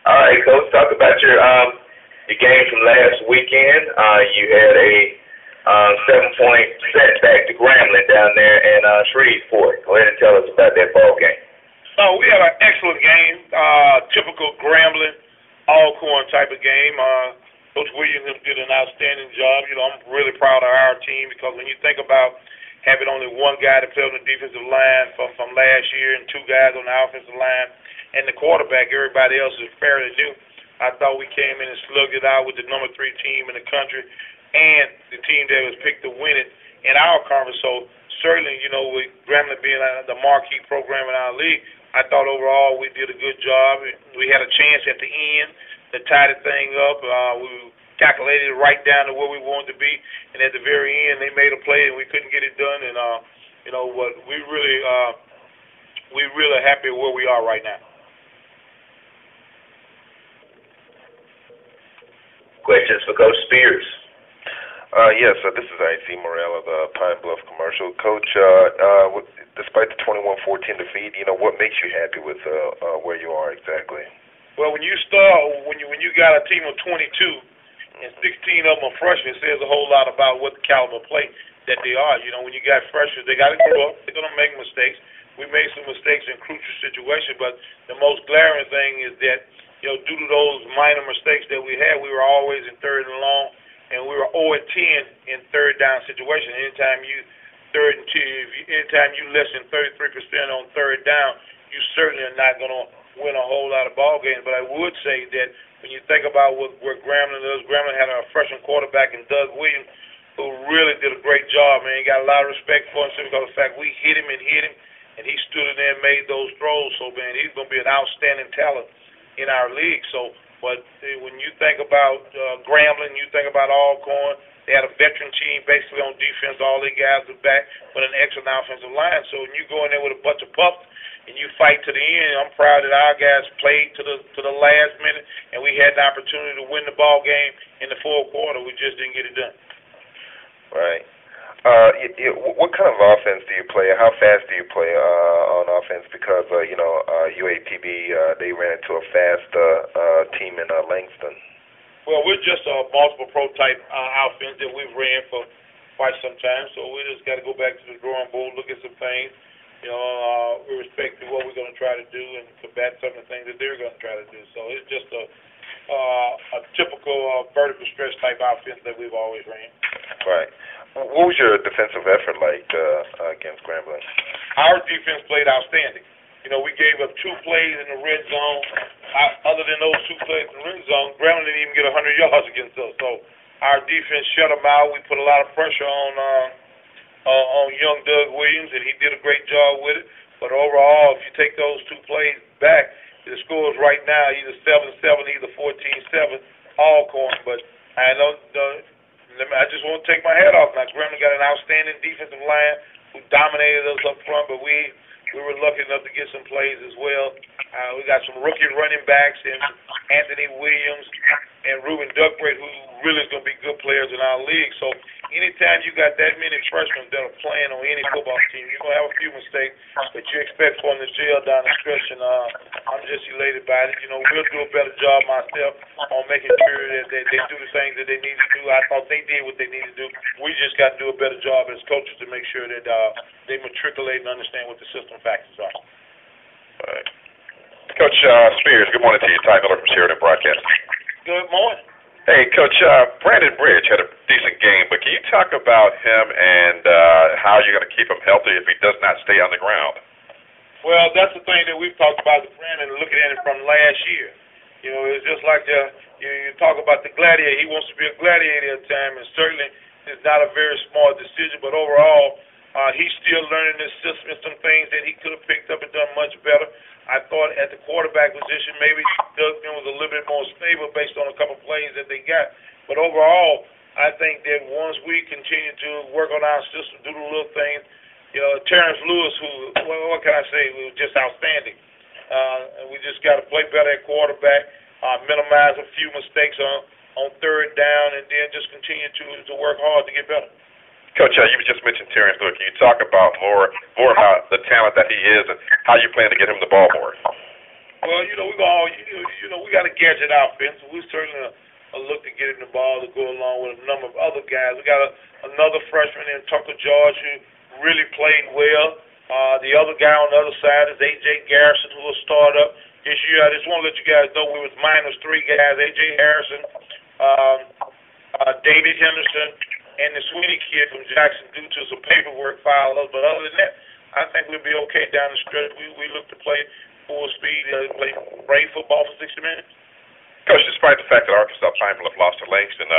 All right, Coach. Talk about your game from last weekend. You had a 7-point setback to Grambling down there in Shreveport. Go ahead and tell us about that ball game. We had an excellent game. Typical Grambling, Alcorn type of game. Coach Williams did an outstanding job. I'm really proud of our team because when you think about having only one guy to play on the defensive line from last year and two guys on the offensive line, and the quarterback, everybody else is fairly new. I thought we came in and slugged it out with the number 3 team in the country and the team that was picked to win it in our conference. So certainly, with Grambling being the marquee program in our league, I thought overall we did a good job. We had a chance at the end to tie the thing up. We calculated it right down to where we wanted to be, and at the very end they made a play and we couldn't get it done. And what we really happy where we are right now. Questions for Coach Spears? Yes, this is I.C. Morell of the Pine Bluff Commercial. Coach, despite the 21-14 defeat, what makes you happy with where you are exactly? Well, when you start, when you got a team of 22 and 16 of them are freshmen, it says a whole lot about what the caliber play that they are. When you got freshmen, they got to grow up. They're going to make mistakes. We made some mistakes in crucial situations, but the most glaring thing is that due to those minor mistakes that we had, we were always in third and long, and we were 0-10 in third down situations. Anytime you less than 33% on third down, you certainly are not going to win a whole lot of ball games. But I would say that when you think about where Grambling is, Grambling had a freshman quarterback in Doug Williams who really did a great job, man. He got a lot of respect for him because of the fact we hit him, and he stood in there and made those throws. So, man, he's going to be an outstanding talent in our league. So, but when you think about Grambling, you think about Alcorn, they had a veteran team basically on defense. All their guys are back with an excellent offensive line. So when you go in there with a bunch of pups and you fight to the end, I'm proud that our guys played to the last minute, and we had the opportunity to win the ball game in the fourth quarter. We just didn't get it done. Right. What kind of offense do you play? How fast do you play on offense? Because UAPB they ran into a fast team in Langston. Well, we're just a multiple pro type offense that we've ran for quite some time. So we just got to go back to the drawing board, look at some things, with respect to what we're going to try to do and combat some of the things that they're going to try to do. So it's just a typical vertical stretch type offense that we've always ran. Right. What was your defensive effort like against Grambling? Our defense played outstanding. We gave up 2 plays in the red zone. Other than those 2 plays in the red zone, Grambling didn't even get 100 yards against us. So our defense shut them out. We put a lot of pressure on young Doug Williams, and he did a great job with it. But overall, if you take those 2 plays back, the score is right now either 7-7, either 14-7, Alcorn. But I just want to take my hat off. Now, Grambling got an outstanding defensive line who dominated us up front, but we were lucky enough to get some plays as well. We got some rookie running backs in Anthony Williams and Ruben Duckbraid, who really is going to be good players in our league. So anytime you got that many freshmen that are playing on any football team, you're going to have a few mistakes, but you expect for them to gel down the stretch, and I'm just elated by it. We'll do a better job myself on making sure that they do the things that they need to do. I thought they did what they needed to do. We just got to do a better job as coaches to make sure that they matriculate and understand what the system factors are. All right. Coach Spears, good morning to you. Ty Miller from Sheridan Broadcast. Good morning. Hey, Coach, Brandon Bridge had a decent game, but can you talk about him and how you're going to keep him healthy if he does not stay on the ground? Well, that's the thing that we've talked about with Brandon, looking at it from last year. It's just like you talk about the gladiator. He wants to be a gladiator at times, and certainly it's not a very smart decision, but overall, he's still learning this system and some things that he could have picked up and done much better. I thought at the quarterback position, maybe Dustin was a little bit more stable based on a couple plays that they got. But overall, I think that once we continue to work on our system, do the little things, Terrence Lewis, what can I say, was just outstanding. And we just got to play better at quarterback, minimize a few mistakes on third down, and then just continue to work hard to get better. Coach, you just mentioned Terrence Lewis. Can you talk about more about the talent that he is and how you plan to get him the ball more? Well, we got a gadget offense. We certainly look to get him the ball to go along with a number of other guys. We got another freshman in Tucker George who really played well. The other guy on the other side is A.J. Garrison, who will start up this year. I just want to let you guys know we was minus 3 guys: A.J. Harrison, David Henderson, and the Sweeney kid from Jackson due to some paperwork filed. But other than that, I think we'll be okay down the stretch. We look to play full speed, play great football for 60 minutes. Coach, despite the fact that Arkansas Pine Bluff lost to Langston,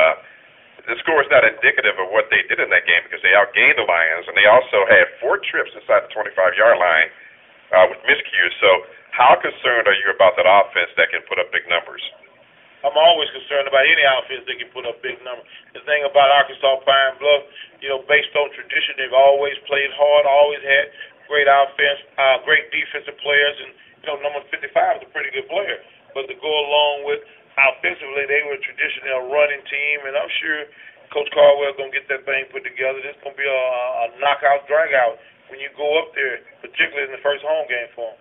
the score is not indicative of what they did in that game because they outgained the Lions, and they also had 4 trips inside the 25-yard line with miscues. So how concerned are you about that offense that can put up big numbers? I'm always concerned about any offense that can put up big numbers. The thing about Arkansas Pine Bluff, based on tradition, they've always played hard, always had great offense, great defensive players, and number 55 is a pretty good player. But to go along with offensively, they were traditionally a running team, and I'm sure Coach Caldwell's going to get that thing put together. This is going to be a knockout, drag-out when you go up there, particularly in the first home game for them.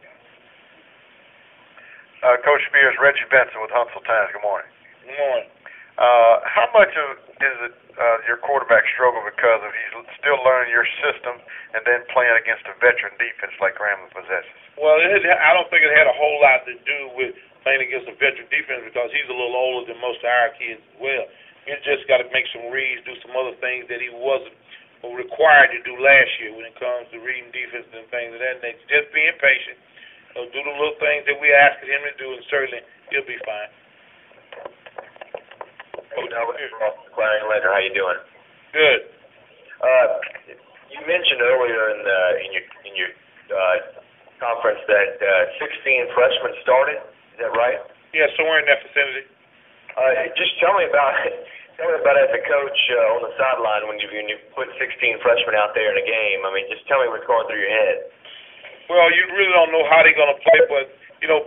Coach Spears, Reggie Benson with Huntsville Times. Good morning. Good morning. How much is it your quarterback struggle because of he's still learning your system and then playing against a veteran defense like Grambling possesses? Well, I don't think it had a whole lot to do with playing against a veteran defense because he's a little older than most of our kids as well. You just got to make some reads, do some other things that he wasn't required to do last year when it comes to reading defense and things of that nature. Just being patient, do the little things that we asked him to do, and certainly he'll be fine. Coach Clarion Ledger, how you doing? Good. You mentioned earlier in your conference that 16 freshmen started. Is that right? Yeah, somewhere in that vicinity. Just tell me about as a coach on the sideline when you put 16 freshmen out there in a game. I mean, just tell me what's going through your head. Well, you really don't know how they're going to play, but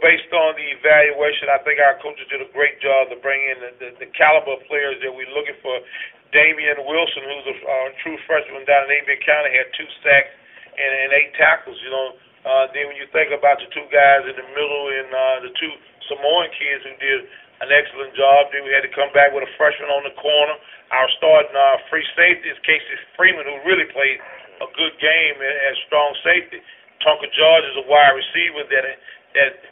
based on the evaluation, I think our coaches did a great job to bring in the caliber of players that we're looking for. Damian Wilson, who's a true freshman down in Avian County, had 2 sacks and 8 tackles. Then when you think about the 2 guys in the middle and the 2 Samoan kids who did an excellent job, then we had to come back with a freshman on the corner. Our starting free safety is Casey Freeman, who really played a good game as strong safety. Tonka George is a wide receiver that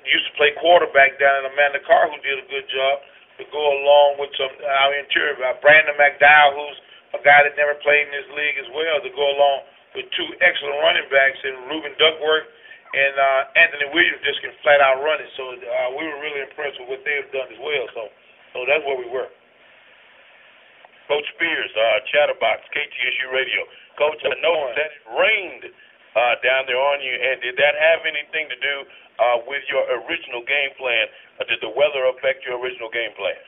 used to play quarterback down in Amanda Carr, who did a good job to go along with our interior. Brandon McDowell, who's a guy that never played in this league as well, to go along with 2 excellent running backs in Reuben Duckworth and Anthony Williams just can flat out run it. So we were really impressed with what they have done as well. So that's where we were. Coach Spears, Chatterbox, KTSU Radio. Coach, I know that it rained down there on you, and did that have anything to do with your original game plan? Did the weather affect your original game plan?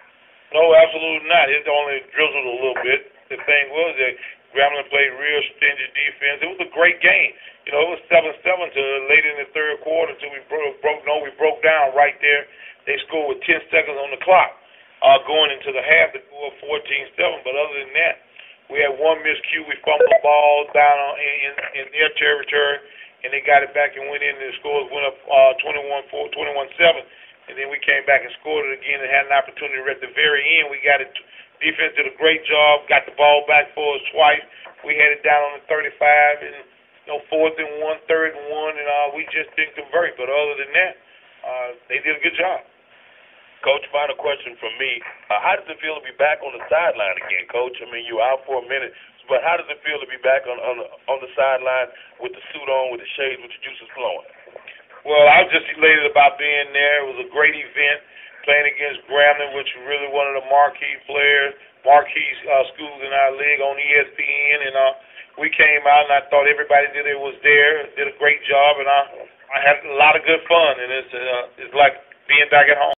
No, absolutely not. It only drizzled a little bit. The thing was that Grambling played real stingy defense. It was a great game. It was 7-7 to late in the third quarter until we broke down right there. They scored with 10 seconds on the clock going into the half to go up 14-7. But other than that, we had 1 miscue. We fumbled the ball down in their territory, and they got it back and went in, and the scores went up 21-7. And then we came back and scored it again and had an opportunity at the very end. We got it. Defense did a great job, got the ball back for us twice. We had it down on the 35 and 4th and 1, 3rd and 1, and we just didn't convert. But other than that, they did a good job. Coach, final question from me. How does it feel to be back on the sideline again, Coach? I mean, you were out for a minute, but how does it feel to be back on the sideline with the suit on, with the shades, with the juices flowing? Well, I was just elated about being there. It was a great event, playing against Grambling, which is really one of the marquee schools in our league on ESPN. And we came out, and I thought everybody that was there did a great job, and I had a lot of good fun. And it's like being back at home.